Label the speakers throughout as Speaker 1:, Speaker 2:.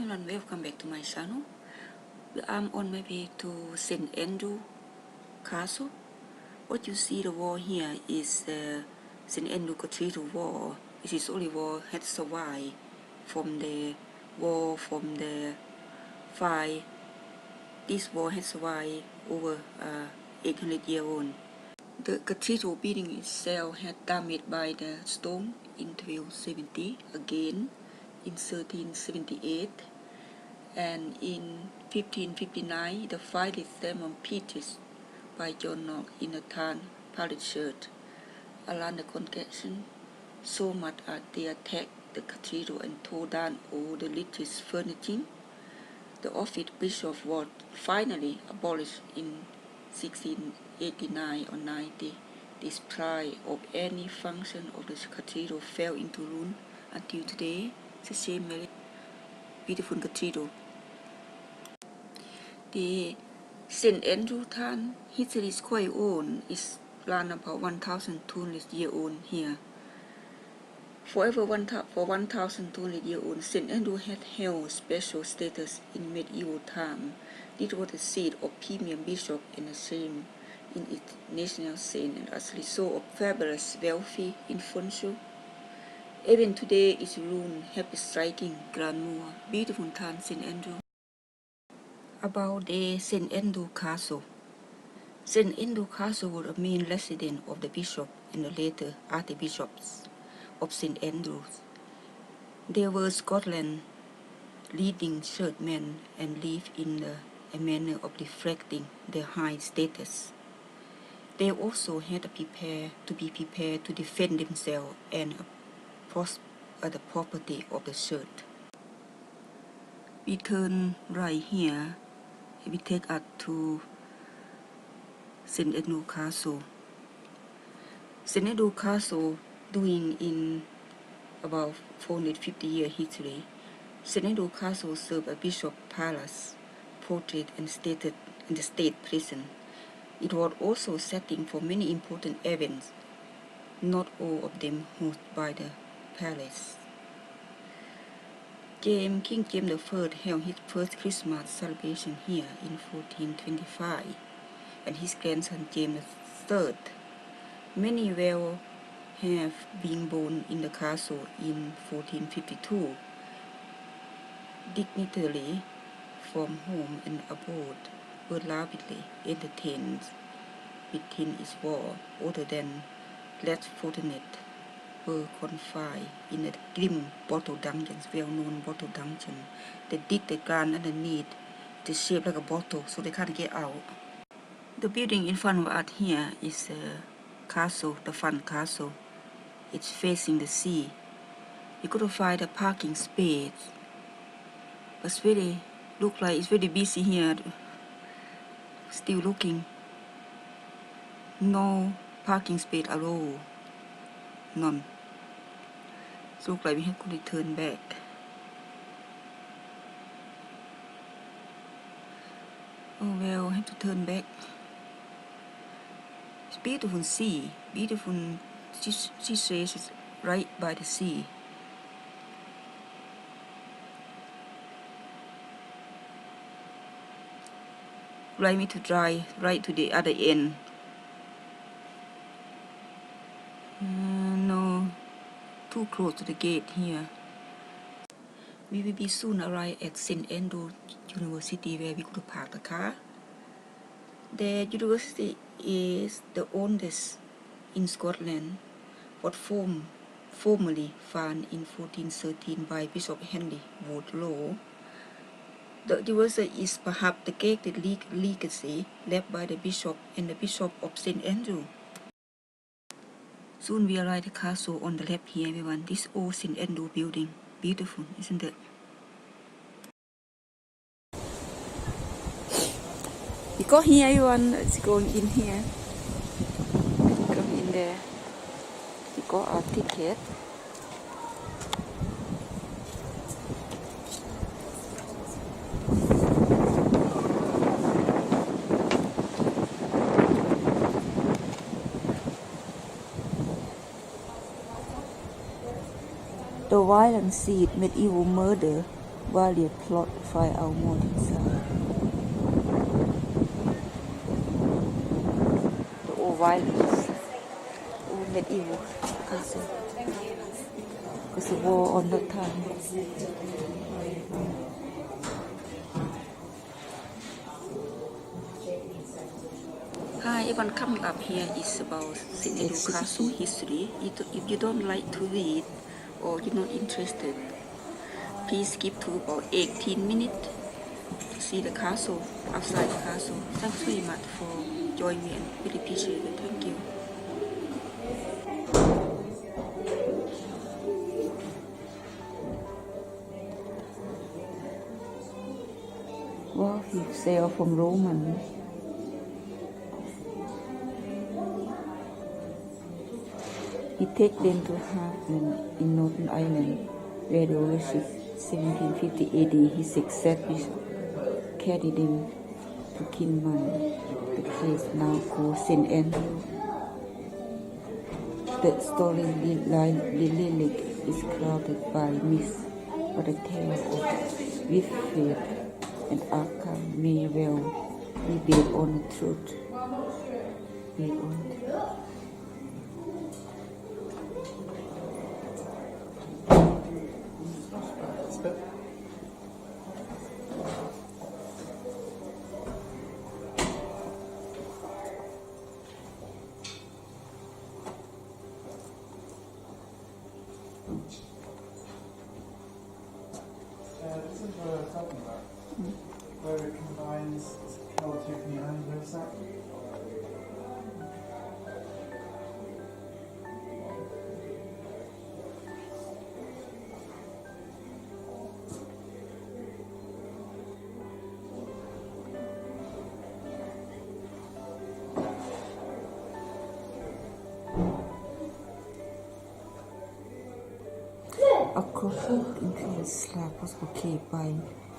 Speaker 1: Hello and welcome back to my channel. I'm on my way to St. Andrew Castle. What you see the wall here is the St. Andrew Cathedral wall. This is only wall had survived from the wall from the fire. This wall has survived over 800 years old. The cathedral building itself had damaged by the storm in 1270 again in 1378, and in 1559 the fire Simon Peters by John Knox in the town parish church around the congregation so much as they attacked the cathedral and tore down all the religious furnishing. The office bishop was finally abolished in 1689 or 90. This pride of any function of the cathedral fell into ruin until today. It's a same very beautiful cathedral. The St. Andrew town history is quite old. It's around about 1,200 years old here. For 1,200 years old, St. Andrew had held special status in medieval time. It was the seat of premium bishop and the same in its national scene and as a result of fabulous wealthy influential. Even today its ruins have a striking glamour, beautiful town St. Andrew. About the St. Andrew Castle. St. Andrew Castle was the main residence of the bishop and the later archbishops of St. Andrews. They were Scotland's leading churchmen and lived in a manner of reflecting their high status. They also had to be prepared to defend themselves and the property of the church. We turn right here. We take us to St. Andrew Castle. St. Andrew Castle, doing in about 450 year history, St. Andrew Castle served as Bishop Palace, portrait and stated in the state prison. It was also setting for many important events, not all of them hosted by the palace. King James I held his first Christmas celebration here in 1425, and his grandson James III. Many will have been born in the castle in 1452. Dignitaries from home and abroad were lavished entertained within its walls. Other than less fortunate were confined in a grim bottle dungeons, well-known bottle dungeon. They dig the ground underneath, the shape like a bottle, so they can't get out. The building in front of us here is a castle, the front castle. It's facing the sea. You could find a parking space, but it's really look like it's very busy here. Still looking. No parking space at all. None. It looks like we have to return back. Oh well, I have to turn back. It's beautiful sea. Beautiful seashore is right by the sea. Like me to drive right to the other end. No, too close to the gate here. We will be soon arrive at St. Andrew University where we could park the car. The university is the oldest in Scotland, was formerly founded in 1413 by Bishop Henry Wardlaw. The university is perhaps the greatest legacy left by the bishop and the bishop of St. Andrew. Soon we arrive at the castle on the left here, everyone. This old St. Andrew building. Beautiful, isn't it? We got here, everyone. Let's go in here. Come in there. We got our ticket. The violent scene, medieval murder, Valiant plot find out more inside. The old violence, old medieval castle. Because the war on that time. Hi, everyone coming up here is about St. Andrew Castle history. If you don't like to read or you're not interested, please skip to about 18 minutes to see the castle, outside the castle. Thanks very much for joining me and really appreciate it. Thank you. Wow, he sailed from Roman. He take them to Hartland in Northern Ireland, where they worshipped 1750 AD. His successor bishop carried them to Kinman, the place now called St. Andrew. The story lyric is clouded by myth, but the tale of Whitfield and Arkham may well be based on the truth.
Speaker 2: This is what I'm talking about, where it combines Celtic and Anglo-Saxon.
Speaker 1: A coffin includes slab was located by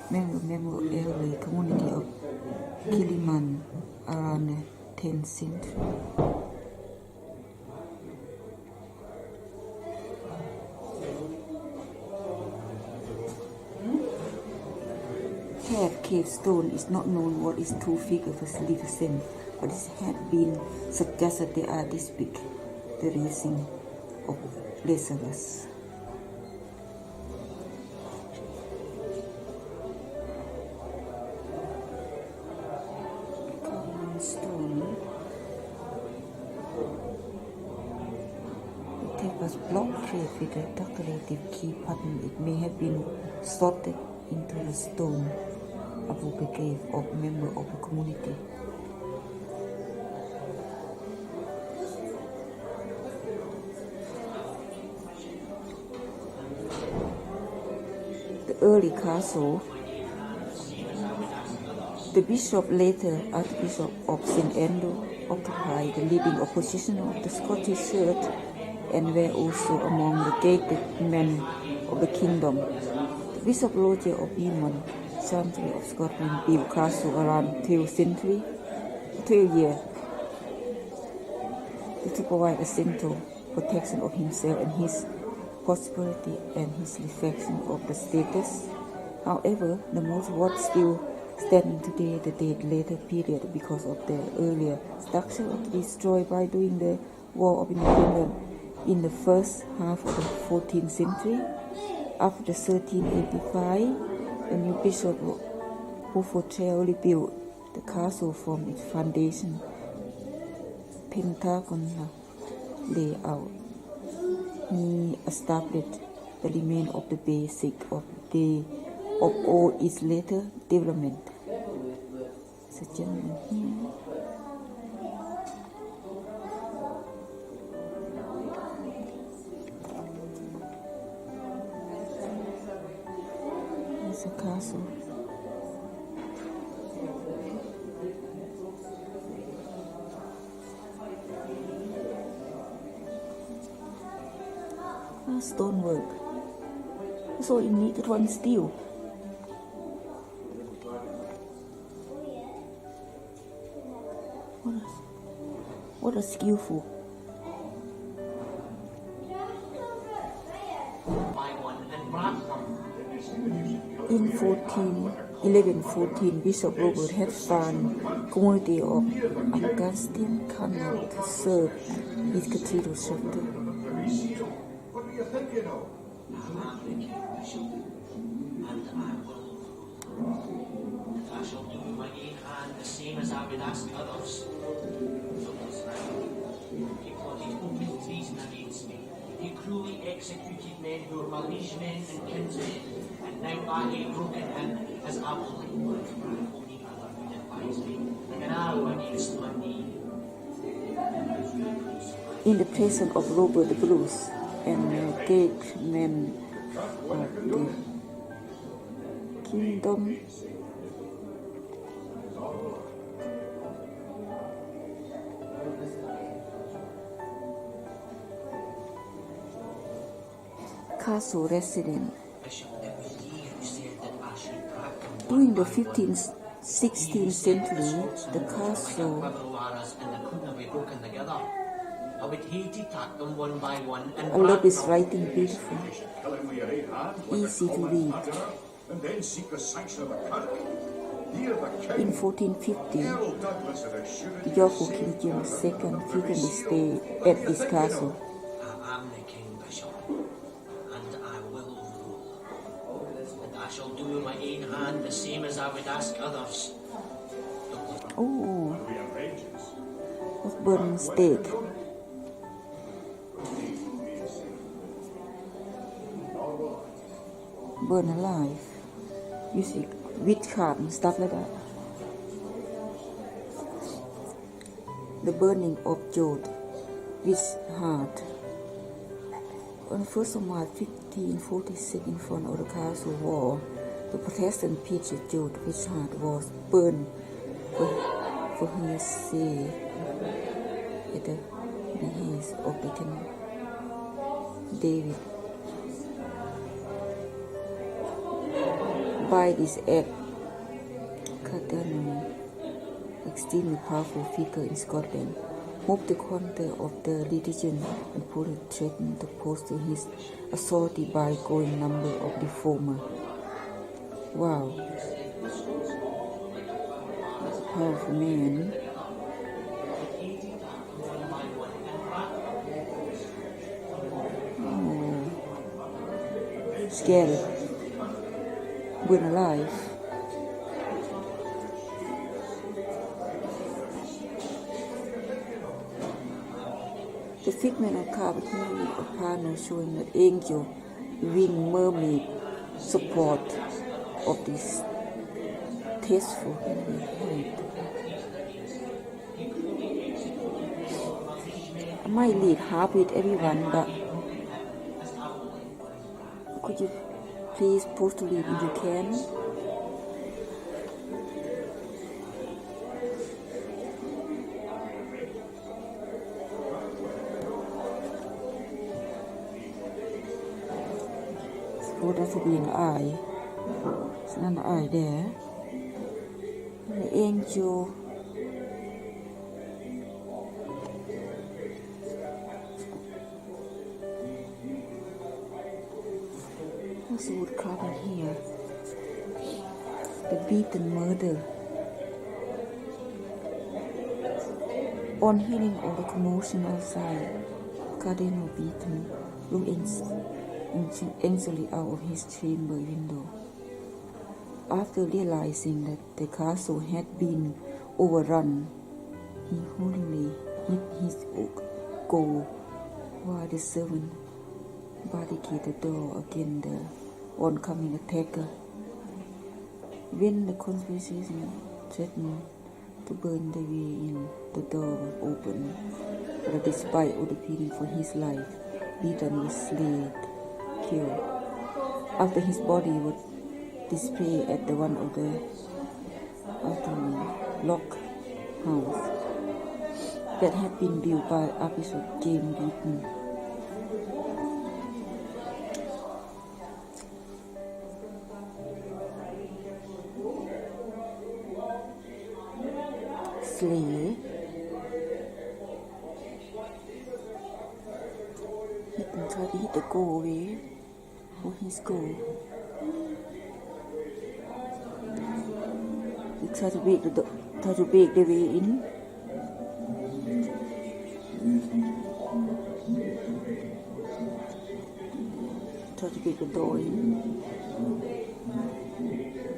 Speaker 1: member early community of Kiliman around the 10th century. Head cave stone is not known what is true figure for represent, but it had been suggested they are this big, the raising of Lazarus. Stone. The tape was block shaped with a decorative key pattern. It may have been sorted into the stone above the grave of a member of the community. The early castle. The bishop, later Archbishop of St. Andrew, occupied the leading position of the Scottish Church and were also among the gated men of the kingdom. The Bishop Roger of Beaumont, Chancery of Scotland, built castle around 12 years to provide a central protection of himself and his prosperity and his reflection of the status. However, the most what still standing today the date later period because of the earlier structure was destroyed by during the War of Independence in the first half of the 14th century. After 1385, the new Bishop Beaufortel rebuilt the castle from its foundation pentagonal layout. He established the remain of the basic of all its later development. So gentlemen here. There's a castle. Stonework. So it needed one steel. What a skillful. In 1114, Bishop Robert had found community of Augustine convent to serve his cathedral chapter.
Speaker 3: What were you thinking of?
Speaker 4: I shall do with my own hand the same as I would ask others. He plotted open treason against me. He cruelly executed men who were my liegemen and kinsmen, and now I have broken him as I will only other would advise me, an arrow against my knee.
Speaker 1: In the presence of Robert the Bruce and the great men of the kingdom, castle resident. During the 15th, 16th century, the castle I love his writing beautiful, easy to read. In 1450, York King James II frequently stayed at this castle.
Speaker 4: I am the king, Bishop, and I will rule. And I shall do with my own hand the same as I would ask others.
Speaker 1: Oh, of burning steak. Burn alive, using witchcraft and stuff like that. The burning of Jode, witch heart. On 1st of March 1546, in front of the castle wall, the Protestant preacher Jode witch heart was burned for his say at the behest of the King David. By this act, Cardinal, extremely powerful figure in Scotland, moved the corner of the religion and threatened to post his authority by growing number of reformers. Wow, powerful man. Oh, scary. Burn alive. The figment of carved here a panel showing an angel, wing, mermaid support of this tasteful head. I might read half with everyone, but could you please post to read if you can? Oh, that would be an eye. There's another eye there. And the angel. What's the wood carving here? The beaten murder. On hearing of the commotion outside, Cardinal Beaton looked anxiously out of his chamber window. After realizing that the castle had been overrun, he hurriedly hid his gold while the servant barricaded the door against the oncoming attacker. When the conspiracy threatened to burn the way in, the door was opened, but despite all the pleading for his life, Beaton was killed. After his body was displayed at one of the lock house that had been built by Archbishop James Beaton. Slay. Beaton tried to hit the goal away for his goal. try to break the way in. Try to break the door in.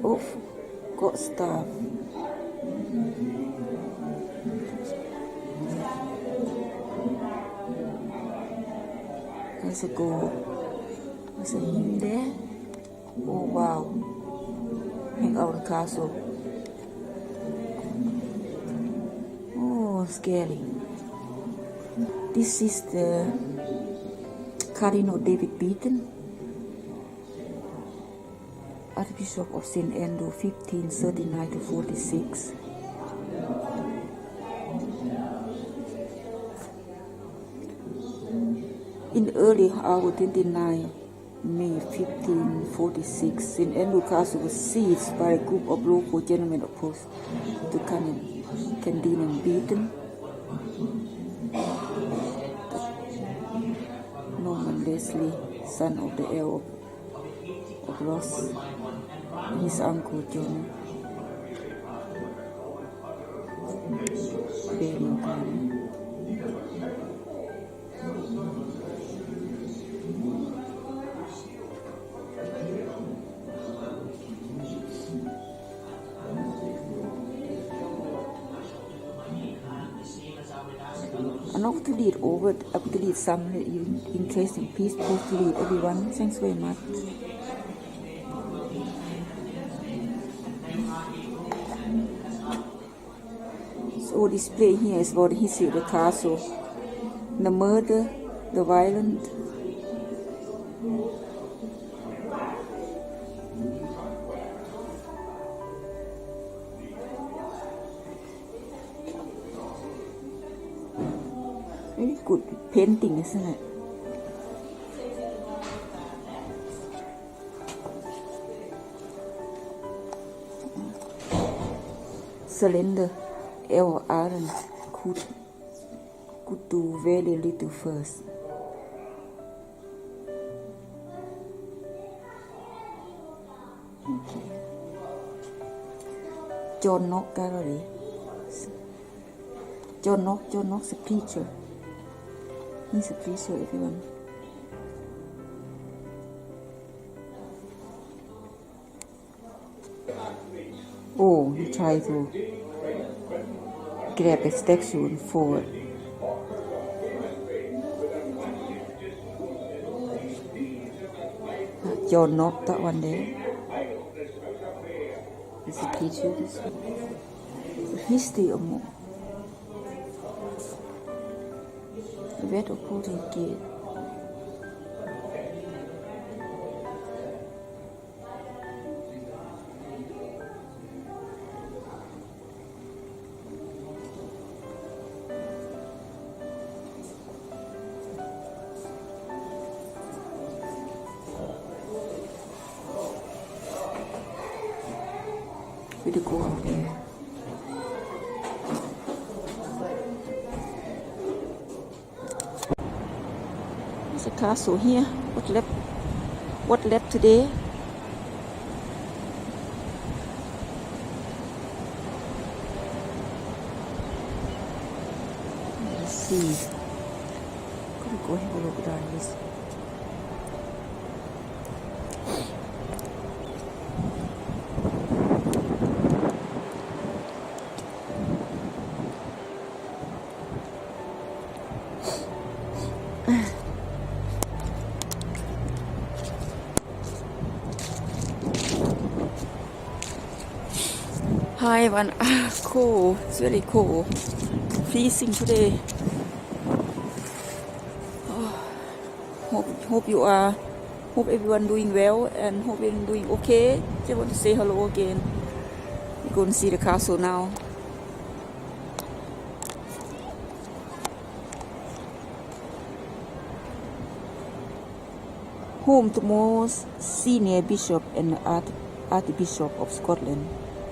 Speaker 1: Oh, got stuff. There's a goal. There's a hymn there. Oh wow. Hang out the castle. Oh, scary. This is the Cardinal David Beaton, Archbishop of St. Andrew, 1539 to 46. In early hour 29, May 1546, St. Andrew Castle was seized by a group of local gentlemen opposed to Cardinal Beaton. Norman Leslie, son of the Earl of Ross, and his uncle John Bennington. I'm not to read over, I'm going to read some interesting. Please post to read everyone. Thanks very much. So display here is about the history of the castle, the murder, the violence. Very good painting, isn't it? Slender, L. Aaron could do very little first. Okay. John Knox Gallery. John Knox a preacher. He's a preacher, everyone. Oh, he tried to grab a statue and forward. John Knox, that one there. Is a preacher. The history of the red opposing gate. We go out there. There's a castle here. What left today? Let's see. Gotta go have a look down this. Hi everyone. Cool. It's very cool. Freezing today. Hope everyone doing well and hope everyone doing okay. Just want to say hello again. We're going to see the castle now. Home to most senior bishop and Archbishop of Scotland.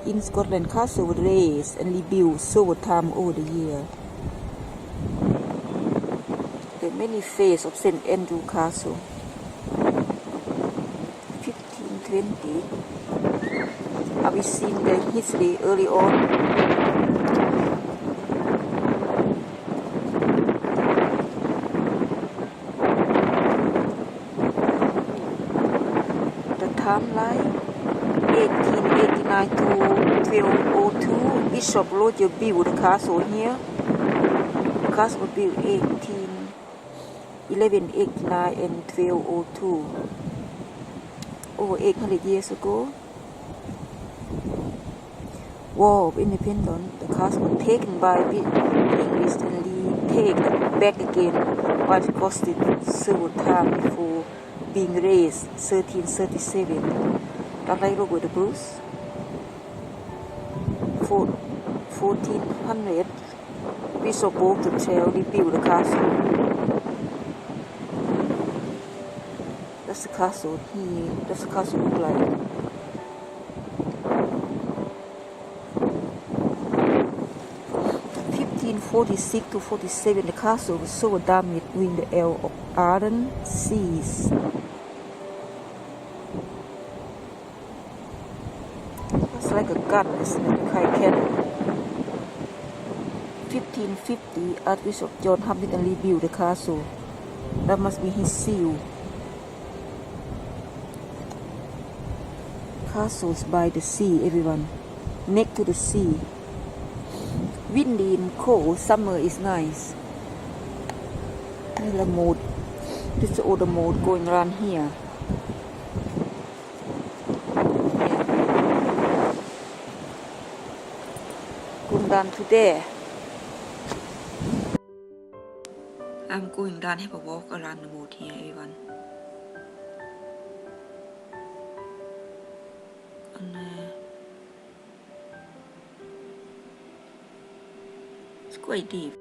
Speaker 1: In Scotland, castle was raised and rebuilt several times over the year. The many phases of St. Andrew Castle. 1520. Are we we seen the history early on. The timeline 1889 to 1202. Bishop Roger built the castle here. The castle was built 1189 and 1202. Over 800 years ago. War of Independence, the castle was taken by the English and taken back again, while it costed several times before being raised 1337. Like Robert the Bruce. 1400, Bishop broke the trail, rebuilt the castle. That's the castle here. That's the castle look like. (1546 to 47), the castle was so damaged during the Earl of Arden siege. It's like a gun, isn't it? A cannon. 1550, Archbishop John Hamilton rebuilt the castle. That must be his seal. Castles by the sea, everyone. Next to the sea. Windy and cold, summer is nice. The moat. This is the older moat going around here. Going down to there. I'm going down, have a walk around the moat here, everyone. And it's quite deep.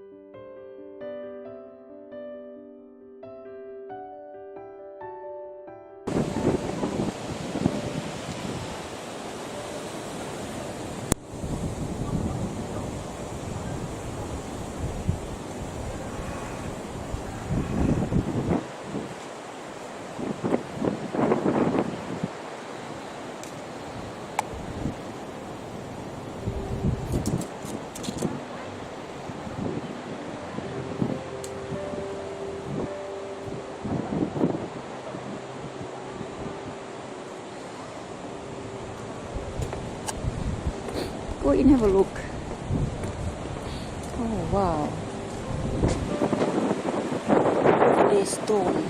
Speaker 1: Go in and have a look. Oh wow. Grey stone.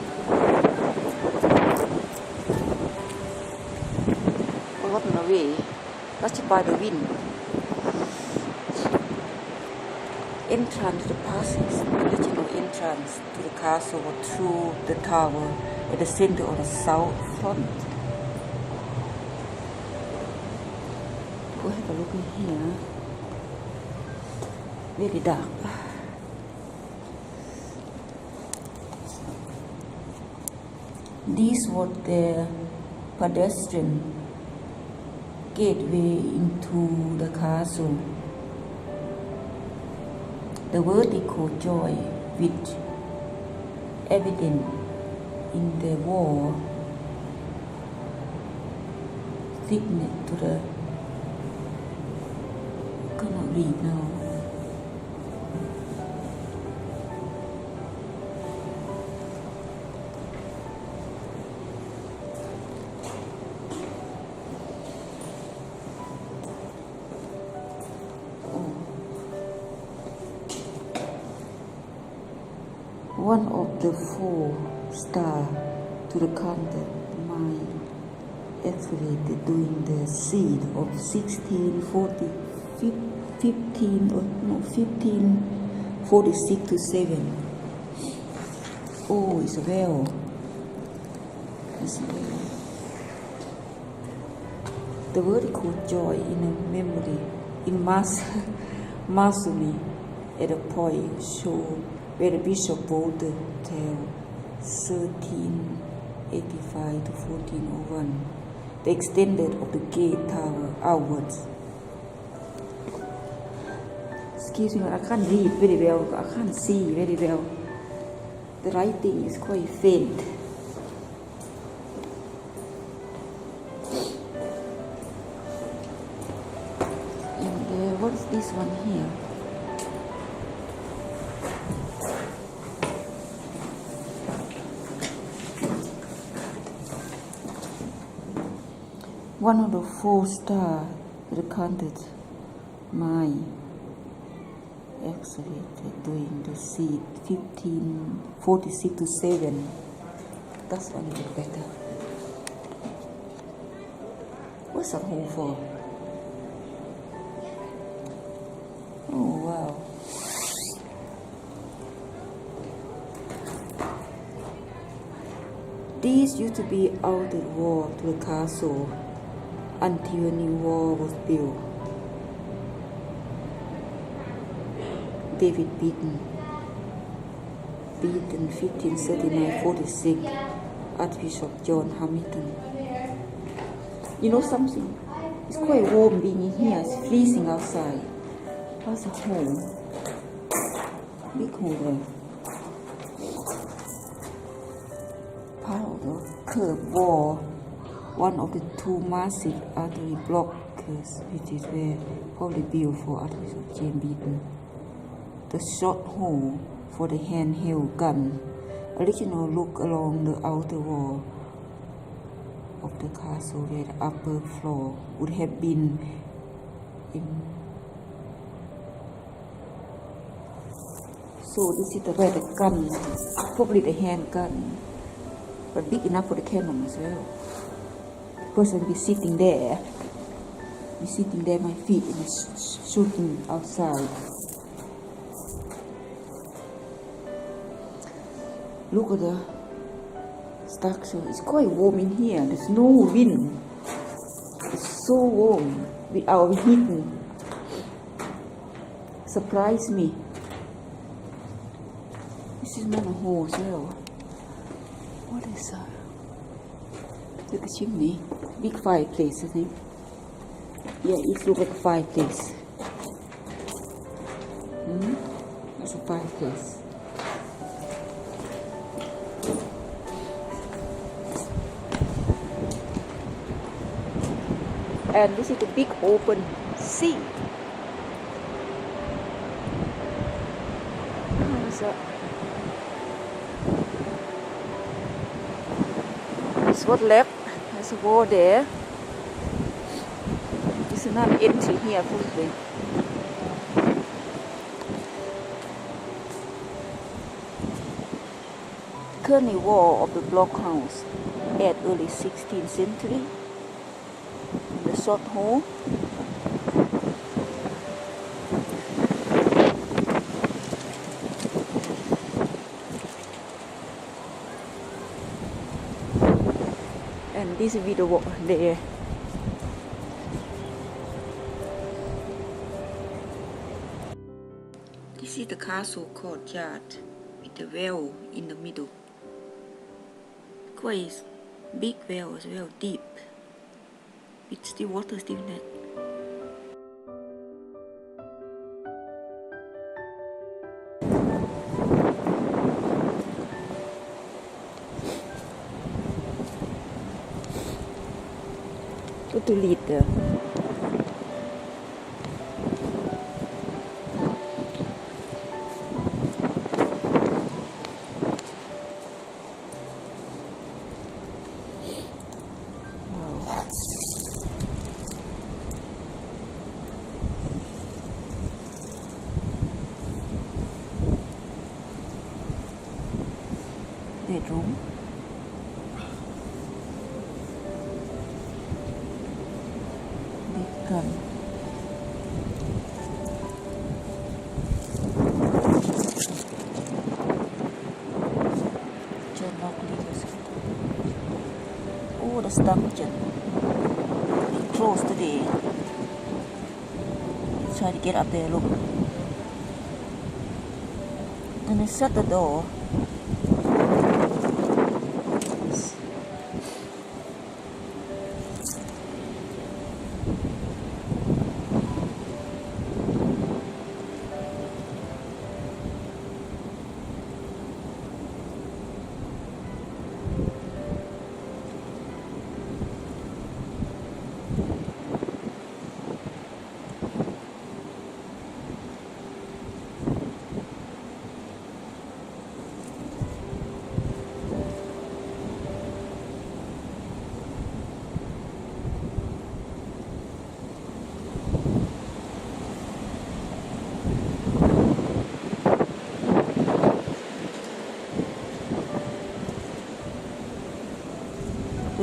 Speaker 1: Rotten away. Touched by the wind. Entrance to the passage. The original entrance to the castle was through the tower at the center of the south front. Go have a look in here. Very dark. This was the pedestrian gateway into the castle. The vertical joy which evident in the wall thickness to the cannot read now. One of the 4 stars to the counter mine accelerated during the siege of 1546 to 7. Oh, it's a well. It's a well. The vertical joy in a memory in masonry at a point show where the bishop wrote the tale 1385 to 1401. The extended of the gate tower outwards. Excuse me, I can't read very well. I can't see very well. The writing is quite faint. what is this one here? One of the 4-star recounted my excavated during the siege 1546 to 7. That's a little better. What's that hole for? Oh wow. These used to be outer wall to the castle until a new wall was built. David Beaton 1539-46, Archbishop John Hamilton. You know something? It's quite warm being in here. It's freezing outside. What's a hole? Big hole there. Part of the curved wall. One of the two massive artery blockers, which is where probably built for Archbishop James Beaton. The short hole for the handheld gun. Original look along the outer wall of the castle where the upper floor would have been so this is where the gun, probably the handgun, but big enough for the cannon as well. Person be sitting there, my feet is shooting outside. Look at the structure. It's quite warm in here. There's no wind. It's so warm without heating. Surprised me. This is not a hole as well. What is that? Look at the chimney. Big fireplace, I think. Yeah, it looks like a fireplace. That's a fireplace. And this is the big open sea. How's that? This is what left. There's a wall there. This is another entry here, probably. Currently wall of the blockhouse at early 16th century. The short hole. And this will be the wall there. This is the castle courtyard with the well in the middle. Quite big well as well, deep. With still water still in it. Go to lead there. Bedroom. Big gun. Oh, the dungeon. It's closed today. Let's try to get up there, look. And they shut the door.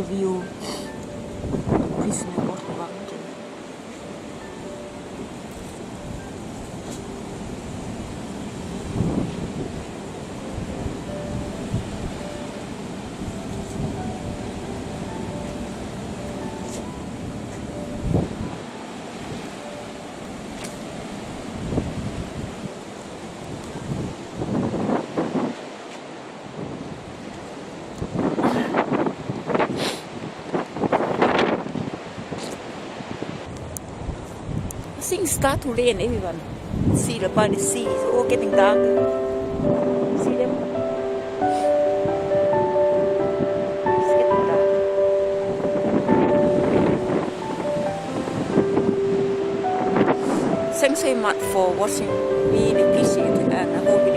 Speaker 1: view prisoner of London. Things start to rain, everyone. See the by the sea, it's all getting dark. See them? It's getting dark. Thanks so much for watching. Really appreciate it, and I hope you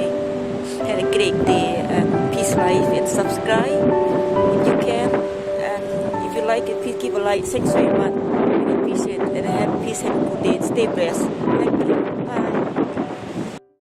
Speaker 1: had a great day. And please like and subscribe if you can. And if you like it, please give a like. Thanks so much. Really appreciate it. And have peace, have a good day. Stay blessed. Thank you. Bye.